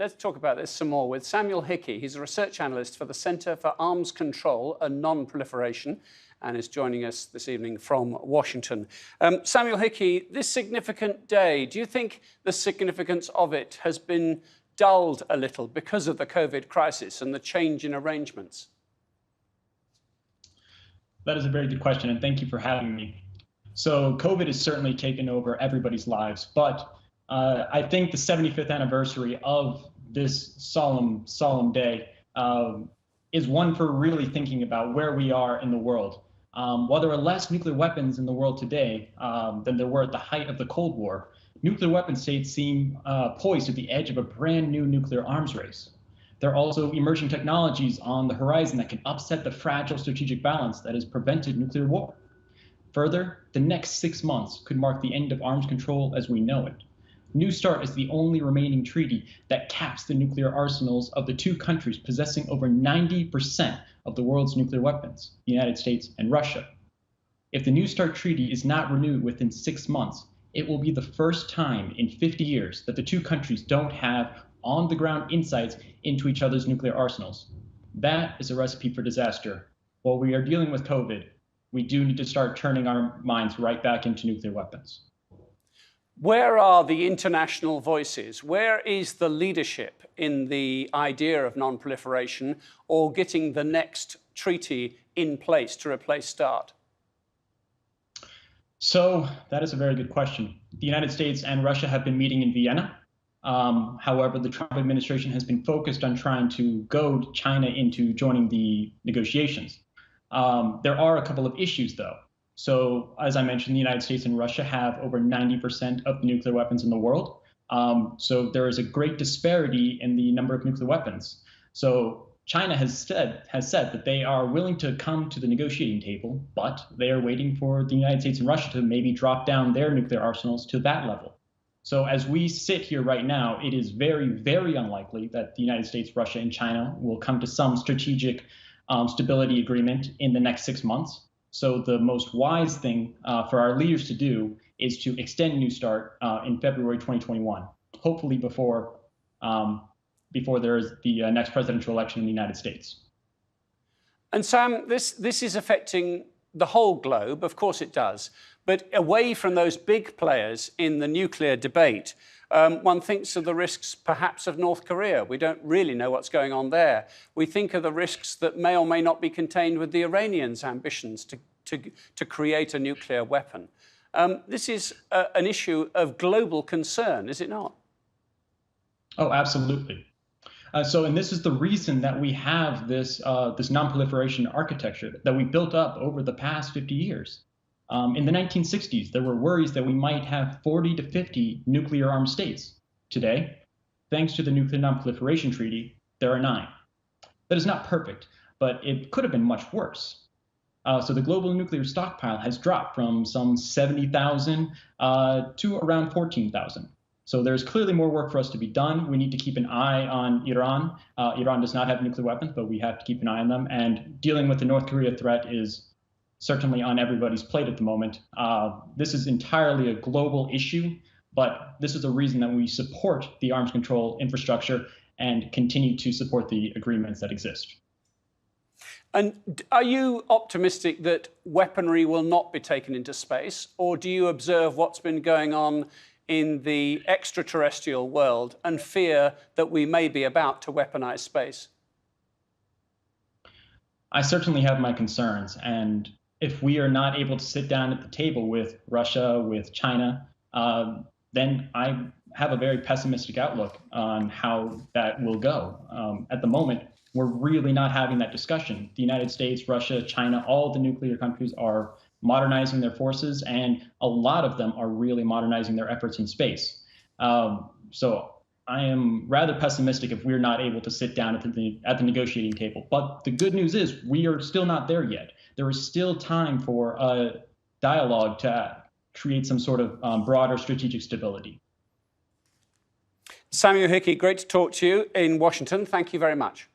let's talk about this some more with Samuel Hickey. He's a research analyst for the Centre for Arms Control and Non-Proliferation and is joining us this evening from Washington. Samuel Hickey, this significant day, do you think the significance of it has been dulled a little because of the COVID crisis and the change in arrangements? That is a very good question, and thank you for having me. So COVID has certainly taken over everybody's lives, but I think the 75th anniversary of this solemn day is one for really thinking about where we are in the world. While there are less nuclear weapons in the world today than there were at the height of the Cold War, nuclear weapon states seem poised at the edge of a brand new nuclear arms race. There are also emerging technologies on the horizon that can upset the fragile strategic balance that has prevented nuclear war. Further, the next 6 months could mark the end of arms control as we know it. New START is the only remaining treaty that caps the nuclear arsenals of the two countries possessing over 90% of the world's nuclear weapons, the United States and Russia. If the New START treaty is not renewed within 6 months, it will be the first time in 50 years that the two countries don't have on-the-ground insights into each other's nuclear arsenals. That is a recipe for disaster. While we are dealing with COVID, we do need to start turning our minds right back into nuclear weapons. Where are the international voices? Where is the leadership in the idea of non-proliferation or getting the next treaty in place to replace START? So that is a very good question. The United States and Russia have been meeting in Vienna. However, the Trump administration has been focused on trying to goad China into joining the negotiations. There are a couple of issues, though. So, as I mentioned, the United States and Russia have over 90% of the nuclear weapons in the world. So there is a great disparity in the number of nuclear weapons. So China has said that they are willing to come to the negotiating table, but they are waiting for the United States and Russia to maybe drop down their nuclear arsenals to that level. So as we sit here right now, it is very, very unlikely that the United States, Russia, and China will come to some strategic stability agreement in the next 6 months. So the most wise thing for our leaders to do is to extend New START in February 2021, hopefully before there is the next presidential election in the United States. And Sam, this is affecting the whole globe, of course it does, but away from those big players in the nuclear debate, one thinks of the risks perhaps of North Korea. We don't really know what's going on there. We think of the risks that may or may not be contained with the Iranians' ambitions to create a nuclear weapon. This is an issue of global concern, is it not? Oh, absolutely. And this is the reason that we have this non-proliferation architecture that we built up over the past 50 years. In the 1960s, there were worries that we might have 40 to 50 nuclear-armed states. Today, thanks to the Nuclear Non-Proliferation Treaty, there are 9. That is not perfect, but it could have been much worse. So the global nuclear stockpile has dropped from some 70,000 to around 14,000. So there's clearly more work for us to be done. We need to keep an eye on Iran. Iran does not have nuclear weapons, but we have to keep an eye on them. And dealing with the North Korea threat is certainly on everybody's plate at the moment. This is entirely a global issue, but this is the reason that we support the arms control infrastructure and continue to support the agreements that exist. And are you optimistic that weaponry will not be taken into space, or do you observe what's been going on in the extraterrestrial world and fear that we may be about to weaponize space? I certainly have my concerns, and if we are not able to sit down at the table with Russia, with China, then I have a very pessimistic outlook on how that will go. At the moment, we're really not having that discussion. The United States, Russia, China, all the nuclear countries are modernizing their forces, and a lot of them are really modernizing their efforts in space. So I am rather pessimistic if we're not able to sit down at the negotiating table. But the good news is we are still not there yet. There is still time for a dialogue to create some sort of broader strategic stability. Samuel Hickey, great to talk to you in Washington. Thank you very much.